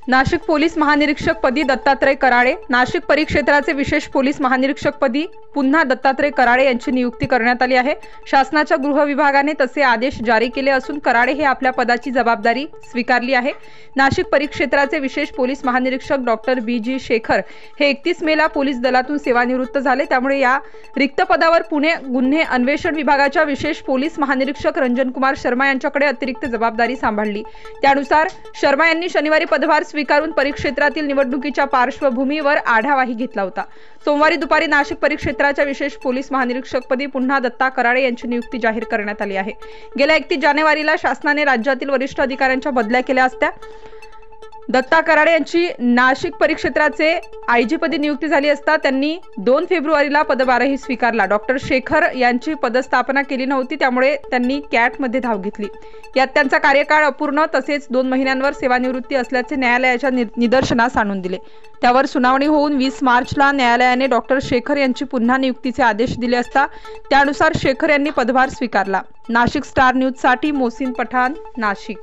Nashik police महानिरीक्षक पदी दत्तात्रय कराळे, नाशिक परिक्षेत्राचे विशेष पोलीस महानिरीक्षक पदी पुन्हा दत्तात्रय कराळे यांची नियुक्ती करण्यात आली आहे। शासनाच्या गृह विभागाने तसे आदेश जारी केले असून कराळे हे आपल्या पदाची जबाबदारी स्वीकारली आहे। नाशिक परिक्षेत्राचे विशेष पोलीस महानिरीक्षक डॉक्टर बी.जी. शेखर हे 31 मेला पोलीस दलातून सेवानिवृत्त झाले। त्यामुळे या रिक्त पदावर पुणे गुन्हे अन्वेषण विभागाच्या विशेष पोलीस महानिरीक्षक रंजन कुमार शर्मा यांच्याकडे अतिरिक्त जबाबदारी सांभाळली। त्यानुसार शर्मा यांनी शनिवारी पदभार स्वीकारून परिक्षेत्रातील निवडणुकीच्या पार्श्वभूमीवर आढावाही घेतला होता। सोमवारी दुपारी नाशिक परिक्षेत्राच्या विशेष पोलीस महानिरीक्षक पदी पुन्हा दत्ता कराळे यांची नियुक्ती जाहीर करण्यात आली आहे। गेल्या 31 जानेवारीला शासनाने राज्यातील वरिष्ठ अधिकाऱ्यांच्या बदल्या केल्या असत्या। दत्ता कराळे यांची नाशिक परिक्षेत्राचे आयजी पदी नियुक्ती झाली असता त्यांनी 2 फेब्रुवारीला पदभारही स्वीकारला। डॉक्टर शेखर यांची पदस्थापना केली नव्हती, त्यामुळे त्यांनी कॅटमध्ये धाव घेतली। यात त्यांचा कार्यकाळ अपूर्ण तसेच 2 महिन्यांवर सेवानिवृत्ती असल्याचे न्यायालयाच्या निदर्शनास आणून दिले। त्यावर सुनावणी होऊन 20 मार्चला न्यायालयाने डॉक्टर शेखर यांची पुन्हा नियुक्तीचे आदेश दिले असता त्यानुसार शेखर यांनी पदभार स्वीकारला। नाशिक स्टार न्यूज साठी मोहसिन पठाण, नाशिक।